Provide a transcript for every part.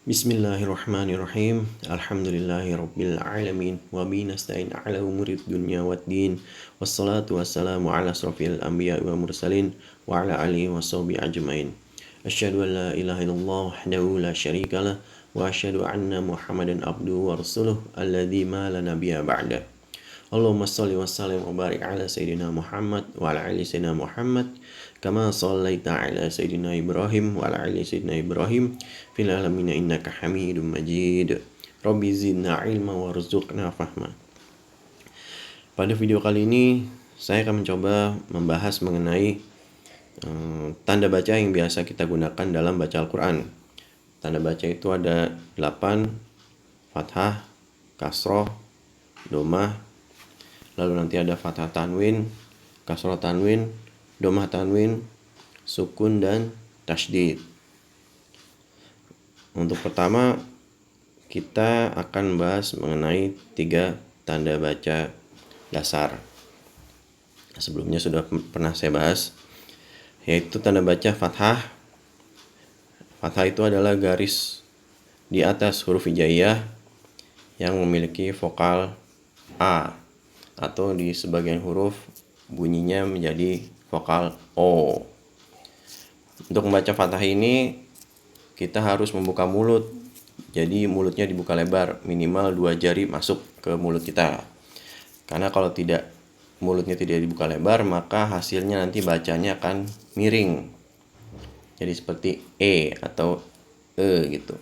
Bismillahirrahmanirrahim. Alhamdulillahirabbil alamin wa bihi nasta'in 'ala umurid dunya waddin. Wassalatu wassalamu 'ala asrofil anbiya'i wa mursalin wa 'ala alihi washabihi ajmain. Asyhadu an la ilaha illallah wahdahu la syarikalah wa asyhadu anna Muhammadan abduhu wa rasuluh alladzi ma la nabiyya ba'da. Allahumma shalli wa sallim wa barik ala sayyidina Muhammad wa ala ali sayyidina Muhammad kama shallaita ala sayyidina Ibrahim wa ala ali sayyidina Ibrahim fil alamin innaka Hamidum Majid. Rabbi zidna ilma warzuqna fahma. Pada video kali ini saya akan mencoba membahas mengenai tanda baca yang biasa kita gunakan dalam baca Al-Qur'an. Tanda baca itu ada 8: fathah, kasroh, domah, lalu nanti ada fathah tanwin, kasroh tanwin, domah tanwin, sukun, dan tasydid. Untuk pertama, kita akan bahas mengenai 3 tanda baca dasar. Sebelumnya sudah pernah saya bahas, yaitu tanda baca fathah. Fathah itu adalah garis di atas huruf hijaiyah yang memiliki vokal A, atau di sebagian huruf bunyinya menjadi vokal O. Untuk membaca fathah ini kita harus membuka mulut. Jadi mulutnya dibuka lebar, minimal 2 jari masuk ke mulut kita. Karena kalau mulutnya tidak dibuka lebar, maka hasilnya nanti bacanya akan miring. Jadi seperti E atau E gitu.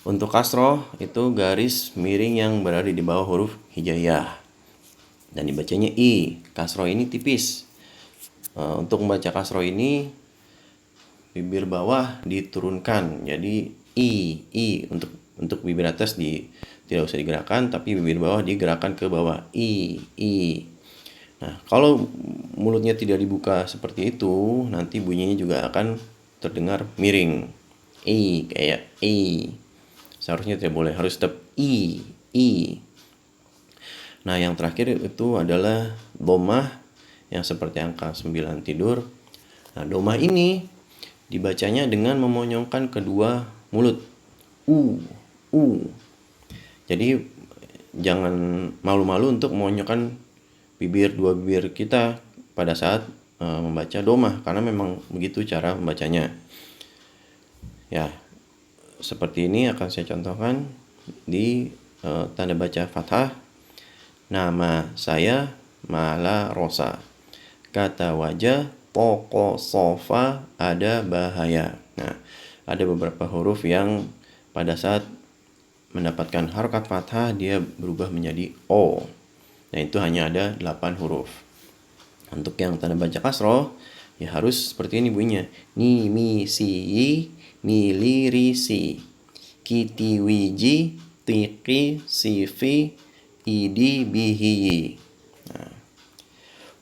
Untuk kasroh itu garis miring yang berada di bawah huruf hijaiyah dan dibacanya I. Kasroh ini tipis. Untuk membaca kasroh ini bibir bawah diturunkan, jadi I. Untuk bibir atas tidak usah digerakkan, tapi bibir bawah digerakkan ke bawah, I. Nah, kalau mulutnya tidak dibuka seperti itu, nanti bunyinya juga akan terdengar miring, I, kayak I. Seharusnya tidak boleh, harus tetap I. Nah, yang terakhir itu adalah domah yang seperti angka 9 tidur. Nah, domah ini dibacanya dengan memonyongkan kedua mulut. U. Jadi jangan malu-malu untuk memonyongkan dua bibir kita pada saat membaca domah, karena memang begitu cara membacanya. Ya, seperti ini akan saya contohkan di tanda baca fathah. Nama saya Mala Rosa. Kata wajah toko sofa ada bahaya. Nah, ada beberapa huruf yang pada saat mendapatkan harokat fathah dia berubah menjadi O. Nah, itu hanya ada 8 huruf. Untuk yang tanda baca kasroh, ya harus seperti ini bunyinya. Ni, mi, si, mi, li, ri, si. Kiti, wiji, tiki, sifi, idi, bihi. Nah,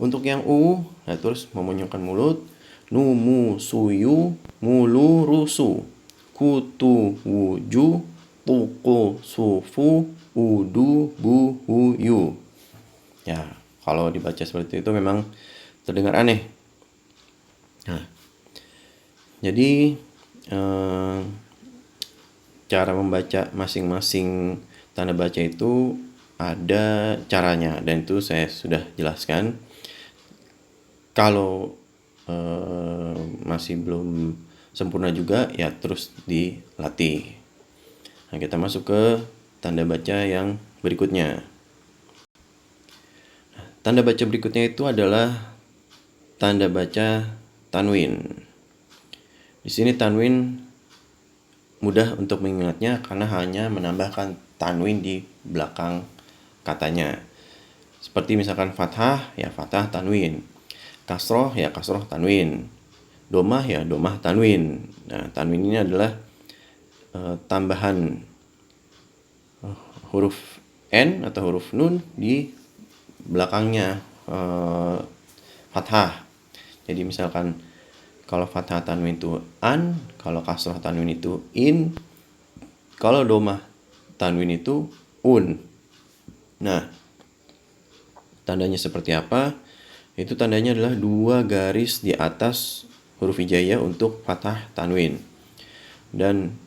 untuk yang U, nah terus memonyongkan mulut. Numu, suyu, mulu, rusu. Kutu, wuju, tuku, sufu, udu, buhuyu. Ya, kalau dibaca seperti itu memang terdengar aneh. Nah, jadi cara membaca masing-masing tanda baca itu ada caranya, dan itu saya sudah jelaskan. Kalau masih belum sempurna juga, ya terus dilatih. Nah, kita masuk ke tanda baca yang berikutnya. Tanda baca berikutnya itu adalah tanda baca tanwin. Di sini tanwin mudah untuk mengingatnya karena hanya menambahkan tanwin di belakang katanya. Seperti misalkan fathah, ya fathah tanwin. Kasroh, ya kasroh tanwin. Domah, ya domah tanwin. Nah, tanwin ini adalah tambahan huruf N atau huruf Nun di belakangnya fathah. Jadi misalkan kalau fathah tanwin itu an, kalau kasroh tanwin itu in, kalau domah tanwin itu un. Nah, tandanya seperti apa? Itu tandanya adalah 2 garis di atas huruf hijaiyah untuk fathah tanwin. Dan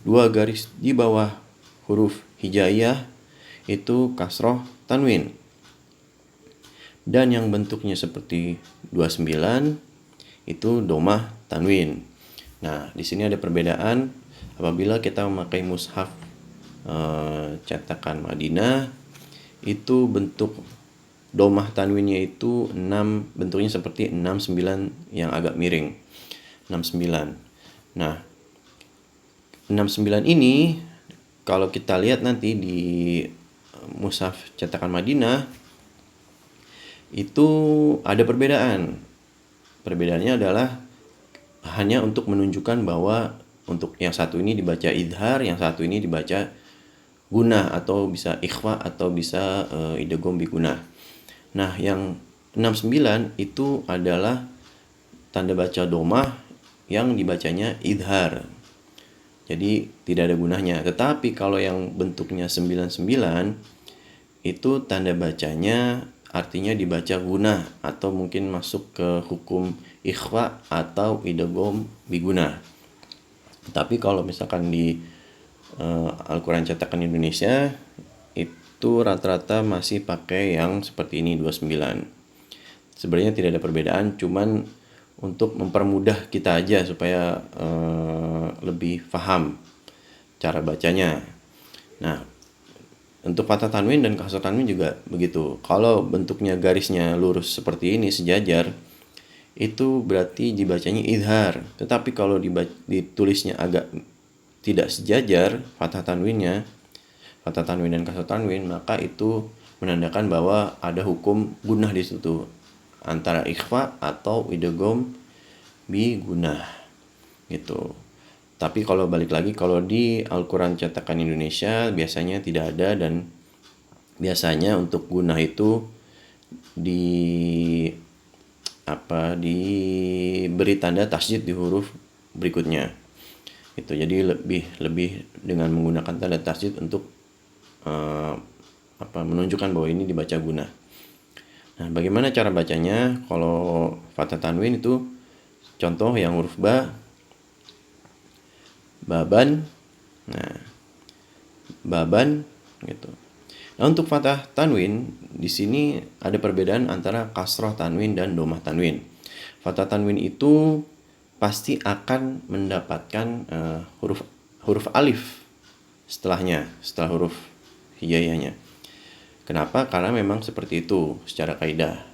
2 garis di bawah huruf hijaiyah itu kasroh tanwin. Dan yang bentuknya seperti 29 itu domah tanwin. Nah, di sini ada perbedaan apabila kita memakai mushaf cetakan Madinah, itu bentuk domah tanwinnya itu 6, bentuknya seperti 69 yang agak miring. 69. Nah, 69 ini kalau kita lihat nanti di mushaf cetakan Madinah itu ada perbedaan. Perbedaannya adalah hanya untuk menunjukkan bahwa untuk yang satu ini dibaca idhar, yang satu ini dibaca gunah atau bisa ikhfa atau bisa idgham bi gunah. Nah, yang 69 itu adalah tanda baca domah yang dibacanya idhar. Jadi tidak ada gunahnya. Tetapi kalau yang bentuknya 99 itu tanda bacanya artinya dibaca gunah atau mungkin masuk ke hukum ikhfa atau idgham bi gunah. Tapi kalau misalkan di Al-Quran cetakan Indonesia itu rata-rata masih pakai yang seperti ini 29. Sebenarnya tidak ada perbedaan, cuman untuk mempermudah kita aja supaya lebih paham cara bacanya. Nah, untuk fathah tanwin dan kasroh tanwin juga begitu. Kalau bentuknya garisnya lurus seperti ini sejajar, itu berarti dibacanya idhar. Tetapi kalau ditulisnya agak tidak sejajar fathah tanwin dan kasroh tanwin, maka itu menandakan bahwa ada hukum gunah di situ antara ikhfa atau idgham bi gunah gitu. Tapi kalau balik lagi, kalau di Al-Quran cetakan Indonesia biasanya tidak ada, dan biasanya untuk gunah itu diberi tanda tasydid di huruf berikutnya. Itu jadi lebih dengan menggunakan tanda tasydid untuk menunjukkan bahwa ini dibaca gunah. Nah, bagaimana cara bacanya? Kalau fathah tanwin itu contoh yang huruf ba, baban. Nah, baban gitu. Nah, untuk fathah tanwin di sini ada perbedaan antara kasroh tanwin dan domah tanwin. Fathah tanwin itu pasti akan mendapatkan huruf alif setelah huruf hijaiyahnya. Kenapa? Karena memang seperti itu secara kaidah.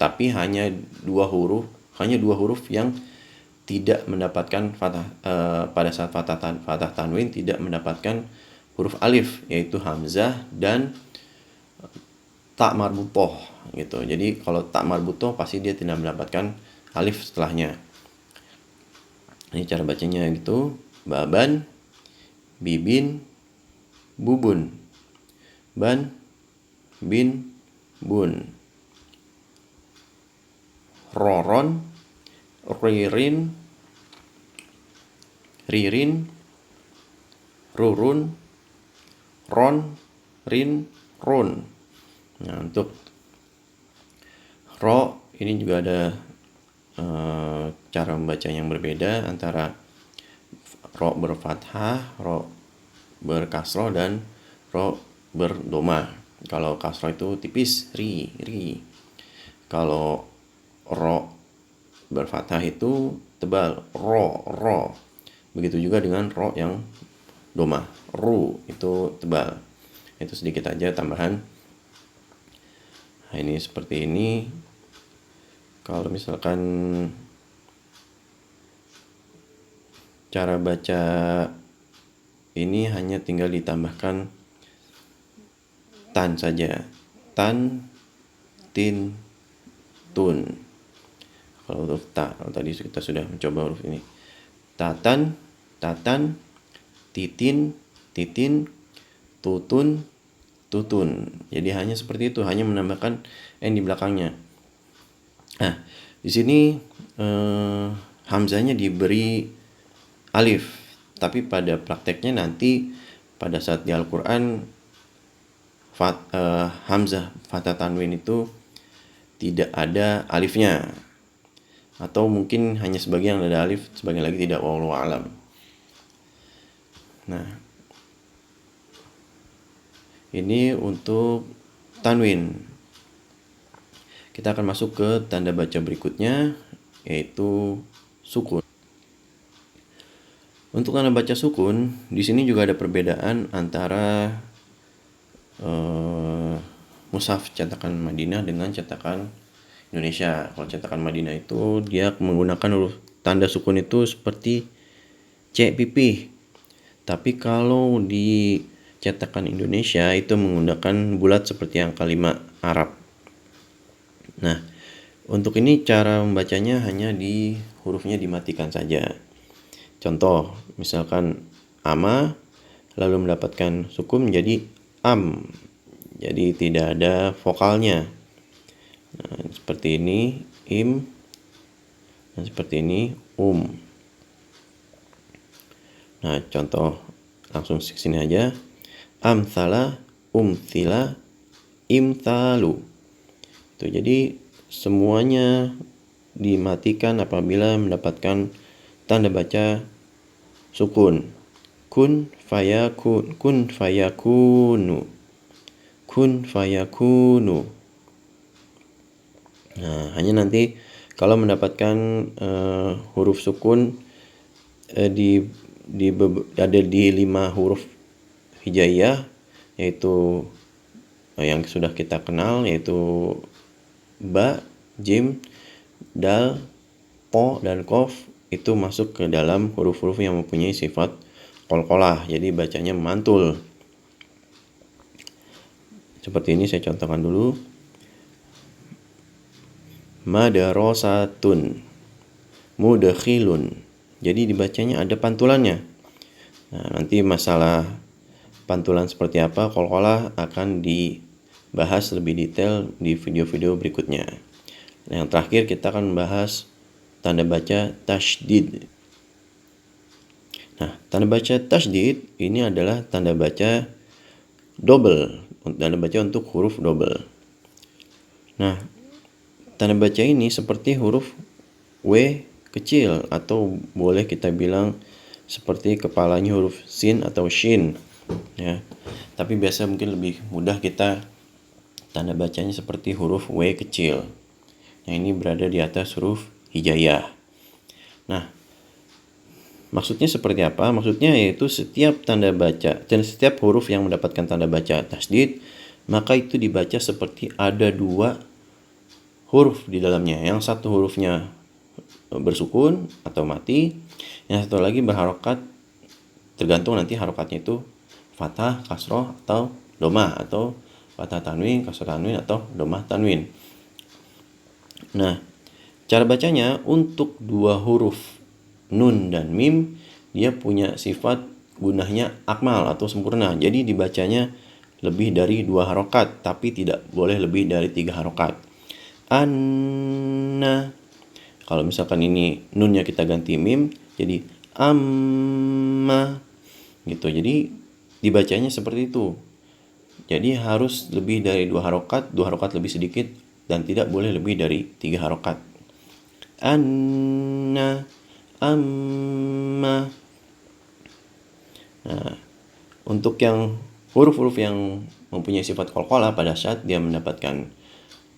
Tapi hanya dua huruf yang tidak mendapatkan pada saat fathah tanwin tidak mendapatkan huruf alif, yaitu hamzah dan ta marbutoh gitu. Jadi kalau ta marbutoh pasti dia tidak mendapatkan alif setelahnya. Ini cara bacanya gitu. Baban, bibin, bubun. Ban, bin, bun. Roron, ririn, ririn, rurun, ron, rin, run. Nah, untuk ro ini juga ada cara membaca yang berbeda antara ro berfathah, ro berkasroh, dan ro berdomah. Kalau kasroh itu tipis, ri. Kalau ro berfathah itu tebal, ro. Begitu juga dengan ro yang domah, ru itu tebal. Itu sedikit aja tambahan. Nah, ini seperti ini. Kalau misalkan cara baca ini hanya tinggal ditambahkan tan saja. Tan, tin, tun. Kalau huruf ta, kalau tadi kita sudah mencoba huruf ini. Tatan, titin, tutun. Jadi hanya seperti itu, hanya menambahkan n di belakangnya. Nah, di sini hamzahnya diberi alif, tapi pada prakteknya nanti pada saat di Al-Quran hamzah fathah tanwin itu tidak ada alifnya, atau mungkin hanya sebagian ada alif, sebagian lagi tidak, wallahu a'lam. Nah, ini untuk tanwin. Kita akan masuk ke tanda baca berikutnya, yaitu sukun. Untuk tanda baca sukun, di sini juga ada perbedaan antara mushaf cetakan Madinah dengan cetakan Indonesia. Kalau cetakan Madinah itu dia menggunakan huruf tanda sukun itu seperti C pipih. Tapi kalau di cetakan Indonesia itu menggunakan bulat seperti angka 5 Arab. Nah, untuk ini cara membacanya hanya di hurufnya dimatikan saja. Contoh, misalkan ama lalu mendapatkan sukun menjadi am. Jadi tidak ada vokalnya. Nah, seperti ini im, dan seperti ini Nah, contoh langsung sini aja. Amthala, umthila, imthalu. Itu jadi semuanya dimatikan apabila mendapatkan tanda baca sukun. Kun fayakun, kun fayakunu. Kun fayakunu. Nah, hanya nanti kalau mendapatkan huruf sukun ada di 5 huruf hijaiyah, yaitu yang sudah kita kenal, yaitu ba, jim, dal, po, dan kof. Itu masuk ke dalam huruf-huruf yang mempunyai sifat qalqalah, jadi bacanya mantul. Seperti ini saya contohkan dulu. Madrasatun, mudkhilun. Jadi dibacanya ada pantulannya. Nah, nanti masalah pantulan seperti apa qalqalah akan dibahas lebih detail di video-video berikutnya. Yang terakhir kita akan membahas tanda baca tasydid. Nah, tanda baca tasydid ini adalah tanda baca double, tanda baca untuk huruf double. Nah, tanda baca ini seperti huruf W kecil, atau boleh kita bilang seperti kepalanya huruf sin atau shin, ya. Tapi biasa mungkin lebih mudah kita tanda bacanya seperti huruf W kecil. Nah, ini berada di atas huruf hijaiyah. Nah, maksudnya seperti apa? Maksudnya yaitu setiap tanda baca dan setiap huruf yang mendapatkan tanda baca tasydid, maka itu dibaca seperti ada 2 huruf di dalamnya. Yang satu hurufnya bersukun atau mati, yang satu lagi berharokat, tergantung nanti harokatnya itu fathah, kasroh, atau domah, atau fathah tanwin, kasroh tanwin, atau domah tanwin. Nah, cara bacanya untuk 2 huruf nun dan mim, dia punya sifat gunahnya akmal atau sempurna. Jadi dibacanya lebih dari 2 harokat, tapi tidak boleh lebih dari 3 harokat. Anna. Kalau misalkan ini nunnya kita ganti mim, jadi amma gitu. Jadi dibacanya seperti itu. Jadi harus lebih dari 2 harokat, 2 harokat lebih sedikit, dan tidak boleh lebih dari 3 harokat. Anna, amma. Nah, untuk yang huruf-huruf yang mempunyai sifat qalqalah pada saat dia mendapatkan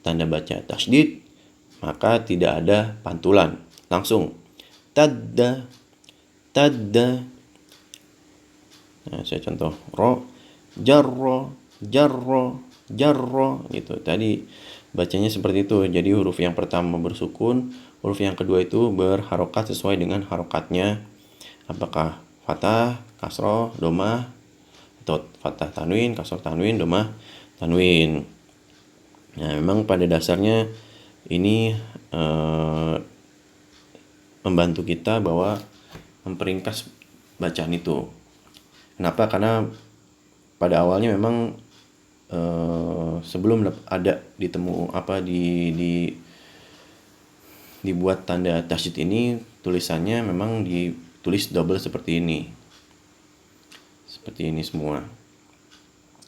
tanda baca tasydid, maka tidak ada pantulan, langsung tadda, tadda. Nah, saya contoh ro, jarro, jarro, jarro gitu. Tadi bacanya seperti itu. Jadi huruf yang pertama bersukun, huruf yang kedua itu berharokat sesuai dengan harokatnya, apakah fathah, kasroh, domah, atau fathah tanwin, kasroh tanwin, domah tanwin. Nah, memang pada dasarnya ini membantu kita bahwa memperingkas bacaan itu. Kenapa? Karena pada awalnya memang sebelum ada dibuat tanda tasydid ini, tulisannya memang ditulis double seperti ini. Seperti ini semua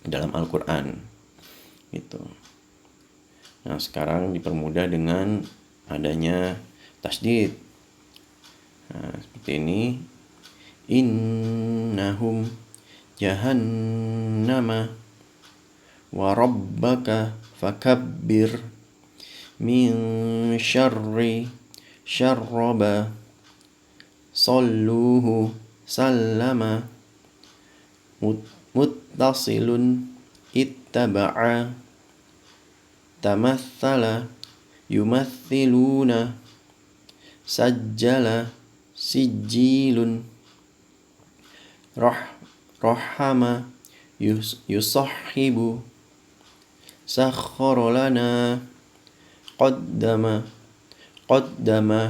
dalam Al-Qur'an gitu. Nah, sekarang dipermudah dengan adanya tasydid. Nah, seperti ini. innahum jahannama wa rabbaka fakabbir min syarri syarraba salluhu sallama muttasilun ittaba'a tamathala yumathiluna sajjala sijilun rahama yusahhibu sakhkhara lana qaddama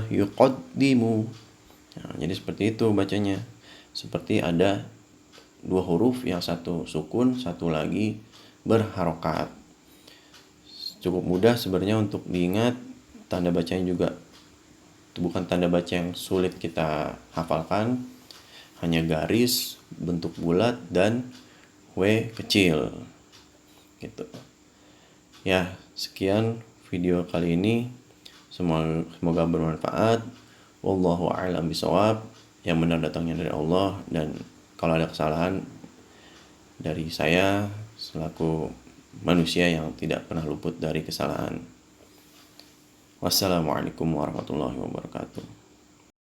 yuqaddimu. Nah, jadi seperti itu bacanya. Seperti ada dua huruf, yang satu sukun, satu lagi berharokat. Cukup mudah sebenarnya untuk diingat. Tanda bacanya juga itu bukan tanda baca yang sulit kita hafalkan, hanya garis bentuk bulat dan W kecil gitu. Ya, sekian video kali ini. Semoga bermanfaat. Wallahu a'lam bishawab. Yang benar datangnya dari Allah, dan kalau ada kesalahan dari saya selaku manusia yang tidak pernah luput dari kesalahan. Wassalamualaikum warahmatullahi wabarakatuh.